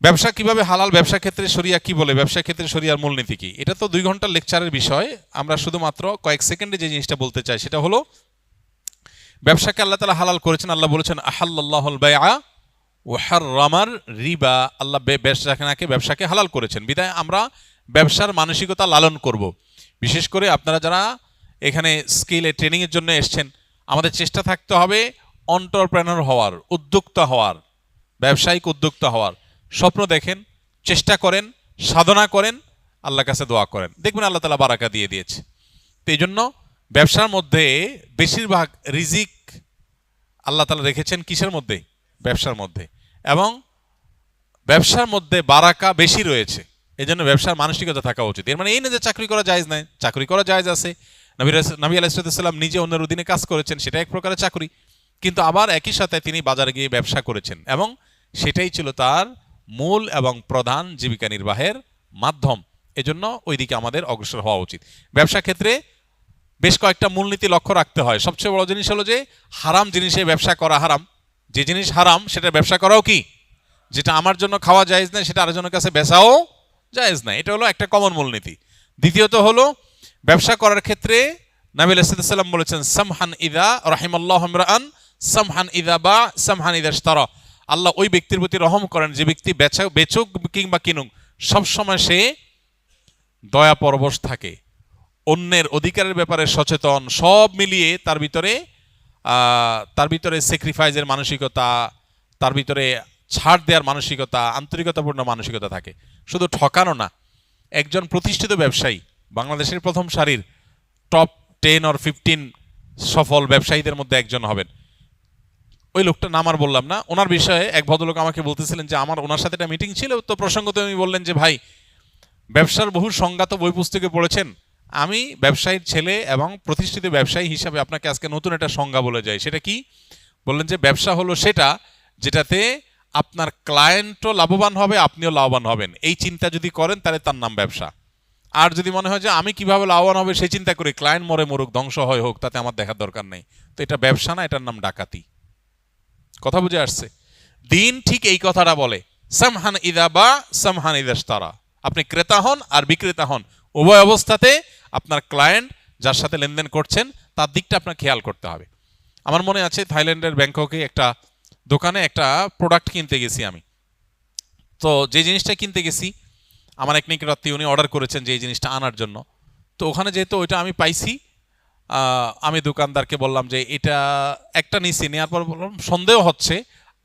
ব্যবসা কিভাবে হালাল, ব্যবসা ক্ষেত্রে শরিয়া কি বলে, ব্যবসা ক্ষেত্রে শরিয়ার মূলনীতি কি, এটা তো 2 ঘন্টার লেকচারের বিষয়। আমরা শুধুমাত্র কয়েক সেকেন্ডে যে জিনিসটা বলতে চাই সেটা হলো, ব্যবসাকে আল্লাহ তাআলা হালাল করেছেন। আল্লাহ বলেছেন আহাল্লাল্লাহুল বাইআ ওয়া হাররামার রিবা। আল্লাহ ব্যবসাকে হালাল করেছেন, বিধায় আমরা ব্যবসার মানসিকতা লালন করব। বিশেষ করে আপনারা যারা এখানে স্কিলে ট্রেনিংয়ের জন্য এসছেন, আমাদের চেষ্টা থাকতে হবে এন্টারপ্রেনার হওয়ার, উদ্যোক্তা হওয়ার, ব্যবসায়িক উদ্যোক্তা হওয়ার। স্বপ্ন দেখেন, চেষ্টা করেন, সাধনা করেন, আল্লাহর কাছে দোয়া করেন, দেখবেন আল্লাহ তাআলা বারাকা দিয়ে দিয়েছে। তো এই জন্য ব্যবসার মধ্যে বেশিরভাগ রিজিক আল্লাহ তাআলা রেখেছেন কিসের মধ্যে? ব্যবসার মধ্যে। এবং ব্যবসার মধ্যে বারাকা বেশি রয়েছে, এই জন্য ব্যবসার মানসিকতা থাকা উচিত। এর মানে এই না যে চাকরি করা জায়েজ নাই, চাকরি করা জায়েজ আছে। নবী আলাইহিস সালাম নিজে অন্যের অধীনে কাজ করেছেন, সেটা এক প্রকারের চাকরি। কিন্তু আবার একই সাথে তিনি বাজারে গিয়ে ব্যবসা করেছেন, এবং সেটাই ছিল তার মূল এবং প্রধান জীবিকা নির্বাহের মাধ্যম। এজন্য ওই দিকে আমাদের অগ্রসর হওয়া উচিত। ব্যবসা ক্ষেত্রে বেশ কয়েকটা মূলনীতি লক্ষ্য রাখতে হয়। সবচেয়ে বড় জিনিস হলো যে হারাম জিনিসে ব্যবসা করা হারাম। যে জিনিস হারাম সেটা ব্যবসা করাও কি? যেটা আমার জন্য খাওয়া জায়েজ না সেটা আরেকজনের কাছে বেচাও জায়েজ না। এটা হলো একটা কমন মূলনীতি। দ্বিতীয়ত হলো, ব্যবসা করার ক্ষেত্রে নবী আলাইহিস সালাম বলেছেন সামহান ইযা রাহিমাল্লাহু ইমরাআন সামহান ইযা বা সামহান ইযা ইশতারা। আল্লাহ ওই ব্যক্তির প্রতি রহম করেন যে ব্যক্তি বেচুক কিংবা কিনুক, সবসময় সে দয়া পরবশ থাকে, অন্যের অধিকারের ব্যাপারে সচেতন, সব মিলিয়ে তার ভিতরে স্যাক্রিফাইসের মানসিকতা, তার ভিতরে ছাড় দেওয়ার মানসিকতা, আন্তরিকতাপূর্ণ মানসিকতা থাকে। শুধু ঠকানো না, একজন প্রতিষ্ঠিত ব্যবসায়ী, বাংলাদেশের প্রথম সারির টপ 10 or 15 সফল ব্যবসায়ীদের মধ্যে একজন হবেন। ওই লোকটা নাম আর বললাম না। ওনার বিষয়ে এক ভদ্রলোক আমাকে বলতেছিলেন যে ওনার সাথে একটা মিটিং ছিল, তো প্রসঙ্গত আমি বললেন যে ভাই, ব্যবসার বহু সংজ্ঞা তো বই পুস্তকে পড়েছেন, আমি ব্যবসায়ীর ছেলে এবং প্রতিষ্ঠিত ব্যবসায়ী হিসাবে আপনাকে আজকে নতুন একটা সংজ্ঞা বলে যাই। সেটা কি? বললেন যে ব্যবসা হলো সেটা যেটাতে আপনার ক্লায়েন্টও লাভবান হবে, আপনিও লাভবান হবেন। এই চিন্তা যদি করেন তাহলে তার নাম ব্যবসা। আর যদি মনে হয় যে আমি কিভাবে লাভবান হবে সেই চিন্তা করি, ক্লায়েন্ট মরে মরুক, ধ্বংস হয় হোক, তাতে আমার দেখার দরকার নেই, তো এটা ব্যবসা না, এটার নাম ডাকাতি। কথা বুঝে আসছে? দিন ঠিক এই কথাটা বলে, সামহান ইদা বা সামহান ইদা ইশতারা। আপনি ক্রেতা হন আর বিক্রেতা হন, উভয় অবস্থাতে আপনার ক্লায়েন্ট যার সাথে লেনদেন করছেন তার দিকটা আপনার খেয়াল করতে হবে। আমার মনে আছে থাইল্যান্ডের ব্যাংককে একটা দোকানে একটা প্রোডাক্ট কিনতে গেছি আমি। তো যে জিনিসটা কিনতে গেছি, আমার এক নিকটাত্মী উনি অর্ডার করেছেন যে এই জিনিসটা আনার জন্য। তো ওখানে যেহেতু ওইটা আমি পাইছি, আমি দোকানদারকে বললাম যে এটা একটা নিছি, নেওয়ার পর বললাম সন্দেহ হচ্ছে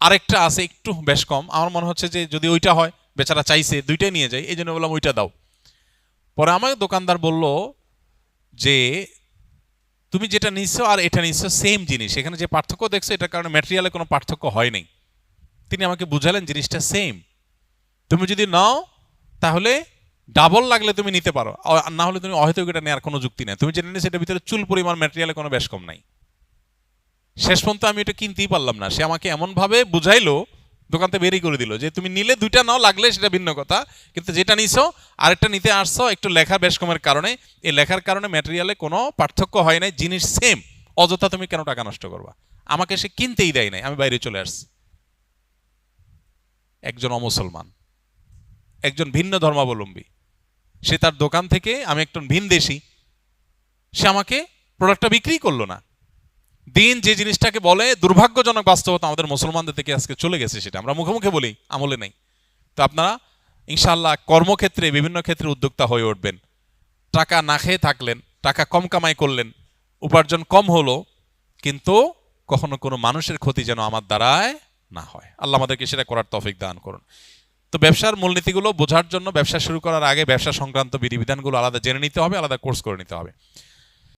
আরেকটা আছে একটু বেশ কম, আমার মনে হচ্ছে যে যদি ওইটা হয়, বেচারা চাইছে দুইটাই নিয়ে যাই, এই জন্য বললাম ওইটা দাও। পরে আমাকে দোকানদার বলল যে তুমি যেটা নিচ্ছো আর এটা নিচ্ছো সেম জিনিস, এখানে যে পার্থক্য দেখছো এটার কারণে ম্যাটেরিয়ালে কোনো পার্থক্য হয়নি। তিনি আমাকে বুঝালেন জিনিসটা সেম, তুমি যদি নাও তাহলে ডাবল লাগলে তুমি নিতে পারো, না হলে তুমি অহেতুক এটা নেওয়ার কোনো যুক্তি নেই। তুমি যেটা নিয়ে সেটার ভিতরে চুল পরিমাণ ম্যাটেরিয়ালে কোনো বেশ কম নাই। শেষ পর্যন্ত আমি এটা কিনতেই পারলাম না। সে আমাকে এমনভাবে বুঝাইলো, দোকান থেকে বেরিয়ে করে দিল যে তুমি নিলে দুইটা নাও, লাগলে সেটা ভিন্ন কথা, কিন্তু যেটা নিছো আরেকটা নিতে আসছো একটু লেখা বেশ কমের কারণে, এই লেখার কারণে ম্যাটেরিয়ালে কোনো পার্থক্য হয় নাই, জিনিস সেম, অযথা তুমি কেন টাকা নষ্ট করবা। আমাকে সে কিনতেই দেয় নাই, আমি বাইরে চলে আসছি। একজন অমুসলমান, একজন ভিন্ন ধর্মাবলম্বী, সে তার দোকান থেকে, আমি একজন ভিনদেশী, সে আমাকে প্রোডাক্টটা বিক্রি করলো না। দিন যে জিনিসটাকে বলে দুর্ভাগ্যজনক বাস্তবতা আমাদের মুসলমানদের থেকে আজকে চলে গেছে, সেটা আমরা মুখে মুখে বলি, আমলে নেই। তো আপনারা ইনশাআল্লাহ কর্মক্ষেত্রে বিভিন্ন ক্ষেত্রে উদ্যোক্তা হয়ে উঠবেন। টাকা না খেয়ে থাকলেন, টাকা কম কামাই করলেন, উপার্জন কম হলো, কিন্তু কখনো কোনো মানুষের ক্ষতি যেন আমার দ্বারায় না হয়। আল্লাহ আমাদেরকে সেটা করার তৌফিক দান করুন। তো ব্যবসার মূলনীতিগুলো বোঝার জন্য ব্যবসা শুরু করার আগে ব্যবসা সংক্রান্ত বিধিবিধানগুলো আলাদা জেনে নিতে হবে, আলাদা কোর্স করে নিতে হবে।